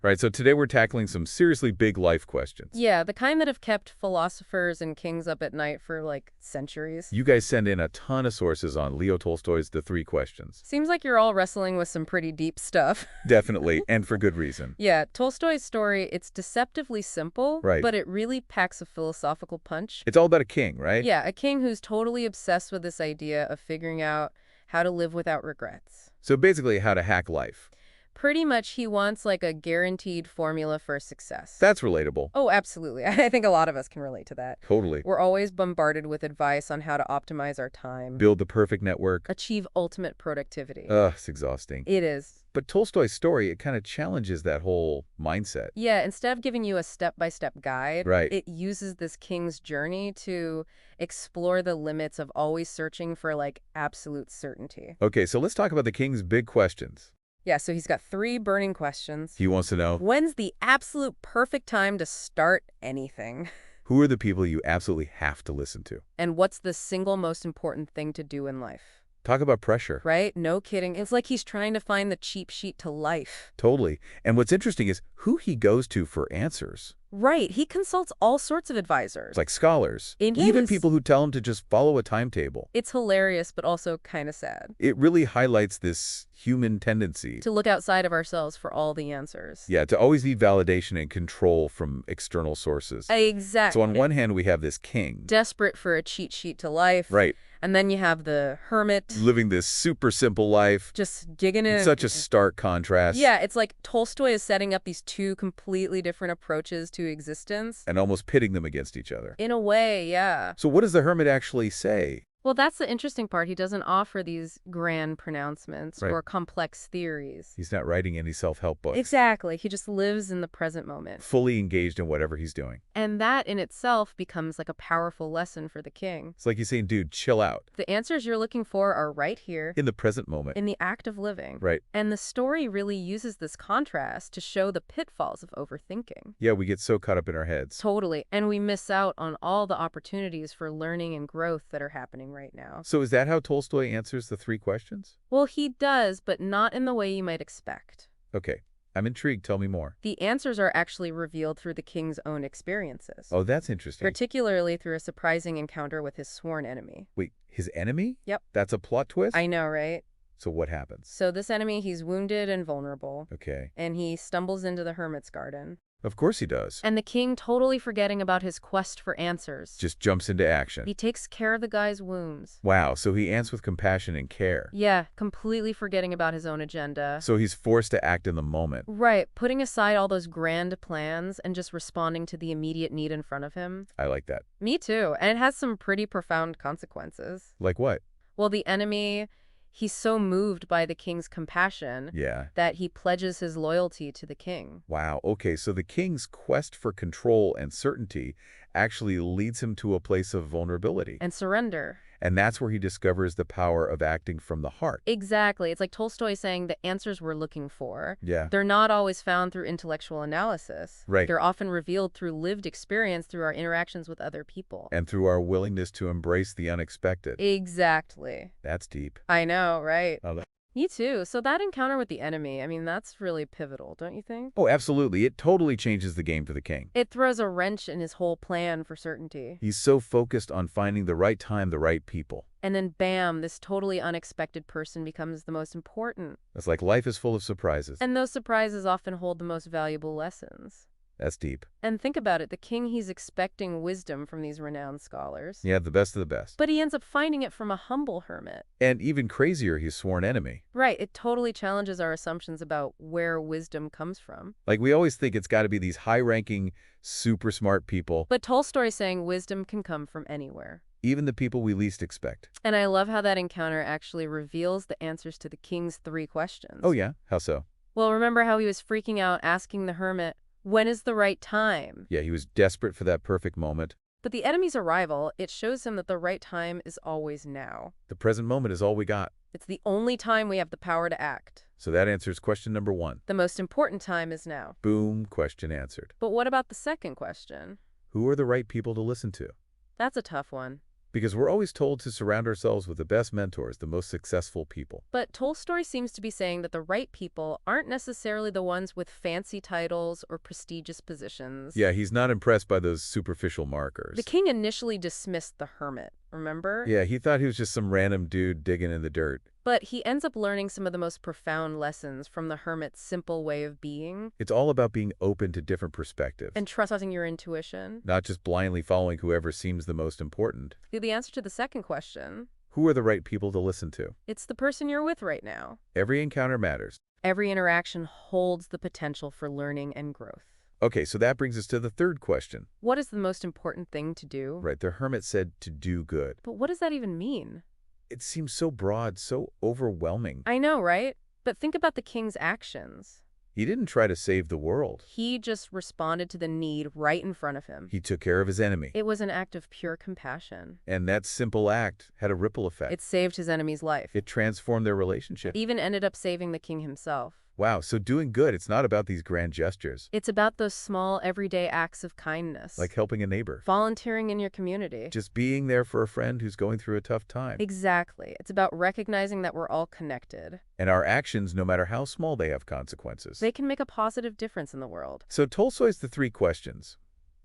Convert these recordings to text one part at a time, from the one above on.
Right, so today we're tackling some seriously big life questions. Yeah, the kind that have kept philosophers and kings up at night for, like, centuries. You guys send in a ton of sources on Leo Tolstoy's The Three Questions. Seems like you're all wrestling with some pretty deep stuff. Definitely, and for good reason. Yeah, Tolstoy's story, it's deceptively simple, Right. but it really packs a philosophical punch. It's all about a king, right? Yeah, a king who's totally obsessed with this idea of figuring out how to live without regrets. So basically, how to hack life. Pretty much he wants like a guaranteed formula for success. That's relatable. Oh, absolutely. I think a lot of us can relate to that. Totally. We're always bombarded with advice on how to optimize our time, Build the perfect network. achieve ultimate productivity. Ugh, it's exhausting. It is. But Tolstoy's story, it kind of challenges that whole mindset. Yeah, instead of giving you a step-by-step guide, Right. it uses this king's journey to explore the limits of always searching for like absolute certainty. Okay, so let's talk about the king's big questions. Yeah, so he's got 3 burning questions. He wants to know, When's the absolute perfect time to start anything? who are the people you absolutely have to listen to? And what's the single most important thing to do in life? Talk about pressure. Right? No kidding. It's like he's trying to find the cheap sheet to life. Totally. And what's interesting is who he goes to for answers. Right. He consults all sorts of advisors. It's like scholars, In even his- people who tell him to just follow a timetable. It's hilarious, but also kind of sad. It really highlights this human tendency, To look outside of ourselves for all the answers. yeah, to always need validation and control from external sources. Exactly. So on one hand, we have this king, Desperate for a cheat sheet to life. right, And then you have the hermit. living this super simple life. Just digging in. Such a stark contrast. Yeah, it's like Tolstoy is setting up these 2 completely different approaches to existence. And almost pitting them against each other. In a way, yeah. So what does the hermit actually say? Well, that's the interesting part. He doesn't offer these grand pronouncements Right. or complex theories. He's not writing any self-help books. Exactly. He just lives in the present moment. Fully engaged in whatever he's doing. And that in itself becomes like a powerful lesson for the king. It's like he's saying, dude, chill out. The answers you're looking for are right here, In the present moment. in the act of living. Right. And the story really uses this contrast to show the pitfalls of overthinking. Yeah, we get so caught up in our heads. Totally. And we miss out on all the opportunities for learning and growth that are happening right now. So is that how Tolstoy answers the 3 questions? Well, he does, but not in the way you might expect. Okay, I'm intrigued. Tell me more. The answers are actually revealed through the king's own experiences, Oh, that's interesting. particularly through a surprising encounter with his sworn enemy. Wait, his enemy? Yep. That's a plot twist? I know, right? So what happens? So this enemy, he's wounded and vulnerable, Okay. and he stumbles into the hermit's garden. Of course he does. And the king, totally forgetting about his quest for answers, Just jumps into action. he takes care of the guy's wounds. Wow, so he answers with compassion and care. Yeah, completely forgetting about his own agenda. So he's forced to act in the moment. Right, putting aside all those grand plans and just responding to the immediate need in front of him. I like that. Me too, and it has some pretty profound consequences. Like what? Well, the enemy, he's so moved by the king's compassion Yeah. that he pledges his loyalty to the king. Wow, okay, so the king's quest for control and certainty actually leads him to a place of vulnerability. And surrender. And that's where he discovers the power of acting from the heart. Exactly. It's like Tolstoy saying the answers we're looking for, Yeah. they're not always found through intellectual analysis. Right. They're often revealed through lived experience, through our interactions with other people. And through our willingness to embrace the unexpected. Exactly. That's deep. I know, right? Oh, Me too. So that encounter with the enemy, I mean, that's really pivotal, don't you think? Oh, absolutely. It totally changes the game for the king. It throws a wrench in his whole plan for certainty. He's so focused on finding the right time, the right people. And then bam, this totally unexpected person becomes the most important. It's like life is full of surprises. And those surprises often hold the most valuable lessons. That's deep. And think about it, the king, he's expecting wisdom from these renowned scholars. Yeah, the best of the best. But he ends up finding it from a humble hermit. And even crazier, his sworn enemy. Right, it totally challenges our assumptions about where wisdom comes from. Like, we always think it's got to be these high-ranking, super smart people, But Tolstoy's saying wisdom can come from anywhere. even the people we least expect. And I love how that encounter actually reveals the answers to the king's 3 questions. Oh yeah? How so? Well, remember how he was freaking out asking the hermit, when is the right time? Yeah, he was desperate for that perfect moment. But the enemy's arrival, it shows him that the right time is always now. The present moment is all we got. It's the only time we have the power to act. So that answers question number 1. The most important time is now. Boom, question answered. But what about the second question? Who are the right people to listen to? That's a tough one. Because we're always told to surround ourselves with the best mentors, the most successful people. But Tolstoy seems to be saying that the right people aren't necessarily the ones with fancy titles or prestigious positions. Yeah, he's not impressed by those superficial The markers. king initially dismissed the hermit, remember? Yeah, he thought he was just some random dude digging in the dirt. But he ends up learning some of the most profound lessons from the hermit's simple way of being It's all about being open to different perspectives, and trusting your intuition. not just blindly following whoever seems the most important. The answer to the second question, Who are the right people to listen to? it's the person you're with right now. Every encounter matters. Every interaction holds the potential for learning and growth. Okay, so that brings us to the third question. What is the most important thing to do? Right, the hermit said to do good. But what does that even mean? It seems so broad, so overwhelming. I know, right? But think about the king's actions. He didn't try to save the world. He just responded to the need right in front of him. He took care of his enemy. It was an act of pure compassion. And that simple act had a ripple effect. It saved his enemy's life. It transformed their relationship. It even ended up saving the king himself. Wow, so doing good, it's not about these grand gestures, It's about those small, everyday acts of kindness. like helping a neighbor, volunteering in your community. just being there for a friend who's going through a tough time. Exactly. It's about recognizing that we're all connected. And our actions, no matter how small, they have consequences. They can make a positive difference in the world. So Tolstoy's The Three Questions.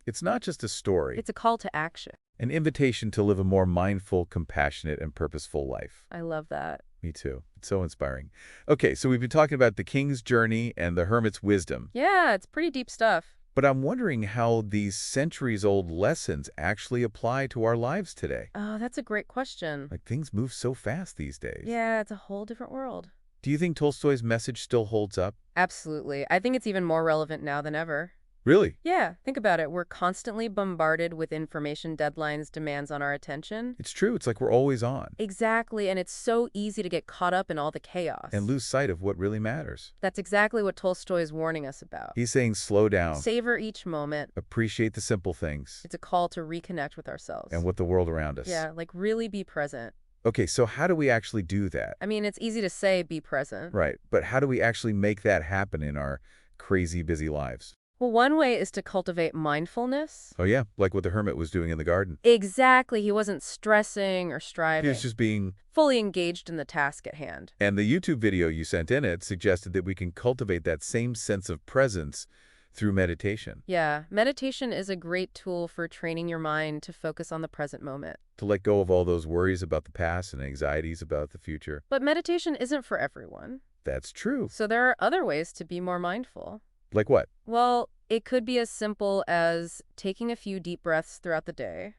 It's not just a story, It's a call to action. an invitation to live a more mindful, compassionate, and purposeful life. I love that. Me too. It's so inspiring. Okay, so we've been talking about the king's journey and the hermit's wisdom. Yeah, it's pretty deep stuff. But I'm wondering how these centuries-old lessons actually apply to our lives today. Oh, that's a great question. Like, things move so fast these days. Yeah, it's a whole different world. Do you think Tolstoy's message still holds up? Absolutely. I think it's even more relevant now than ever. Really? Yeah, think about it. We're constantly bombarded with information, deadlines, demands on our attention. It's true. It's like we're always on Exactly, and it's so easy to get caught up in all the chaos. and lose sight of what really matters. That's exactly what Tolstoy is warning us about. He's saying slow down, Savor each moment. appreciate the simple things, It's a call to reconnect with ourselves. and with the world around us. Yeah, like really be present. Okay, so how do we actually do that? I mean, it's easy to say be present. Right, but how do we actually make that happen in our crazy, busy lives? Well, one way is to cultivate mindfulness. Oh yeah, like what the hermit was doing in the garden. Exactly. He wasn't stressing or He striving. was just being... Fully engaged in the task at hand. And the YouTube video you sent in it suggested that we can cultivate that same sense of presence through meditation, Yeah, meditation is a great tool for training your mind to focus on the present moment. to let go of all those worries about the past and anxieties about the future. But meditation isn't for everyone. That's true. So there are other ways to be more mindful. Like what? Well, it could be as simple as taking a few deep breaths throughout the day,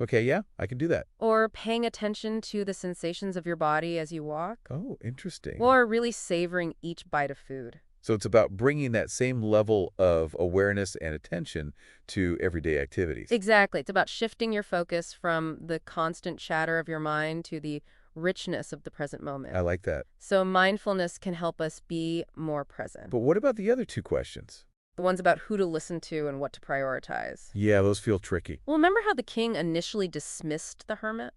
Okay, yeah, I can do that. or paying attention to the sensations of your body as you walk, Oh, interesting. or really savoring each bite of food. So it's about bringing that same level of awareness and attention to everyday activities. Exactly. It's about shifting your focus from the constant chatter of your mind to the richness of the present moment. I like that. So mindfulness can help us be more present. But what about the other two questions? The ones about who to listen to and what to prioritize. Yeah, those feel tricky. Well, remember how the king initially dismissed the hermit?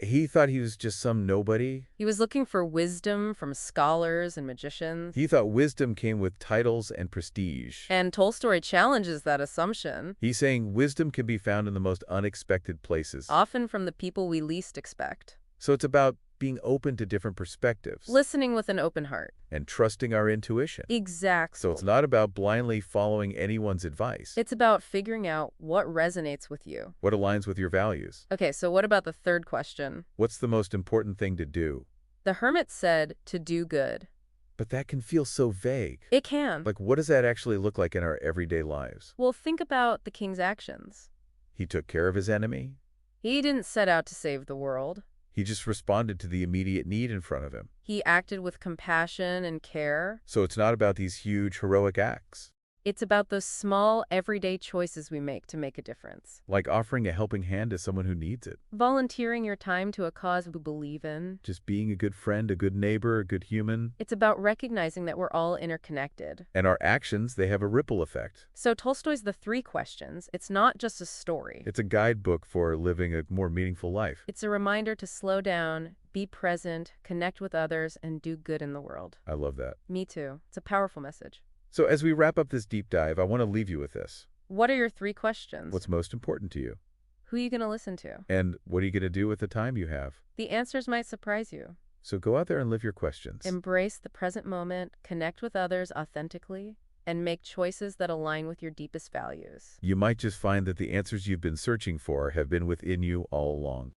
He thought he was just some nobody. He was looking for wisdom from scholars and magicians. He thought wisdom came with titles and prestige. And Tolstoy challenges that assumption, He's saying wisdom can be found in the most unexpected places. often from the people we least expect. So it's about being open to different perspectives Listening with an open heart. and trusting our intuition. Exactly. So it's not about blindly following anyone's advice. It's about figuring out what resonates with you. What aligns with your values? Okay, so what about the third question? What's the most important thing to do? The hermit said to do good. But that can feel so vague. It can. Like, what does that actually look like in our everyday lives? Well, think about the king's actions. He took care of his enemy. He didn't set out to save the world. He just responded to the immediate need in front of him. He acted with compassion and care. So it's not about these huge heroic acts, It's about those small, everyday choices we make to make a difference. like offering a helping hand to someone who needs it. Volunteering your time to a cause we believe in. Just being a good friend, a good neighbor, a good human. It's about recognizing that we're all interconnected. And our actions, they have a ripple effect. So Tolstoy's The Three Questions, it's not just a story. It's a guidebook for living a more meaningful life. It's a reminder to slow down, be present, connect with others, and do good in the world. I love that. Me too. It's a powerful message. So as we wrap up this deep dive, I want to leave you with this. What are your three questions? What's most important to you? Who are you going to listen to? And what are you going to do with the time you have? The answers might surprise you. So go out there and live your questions. Embrace the present moment, connect with others authentically, and make choices that align with your deepest values. You might just find that the answers you've been searching for have been within you all along.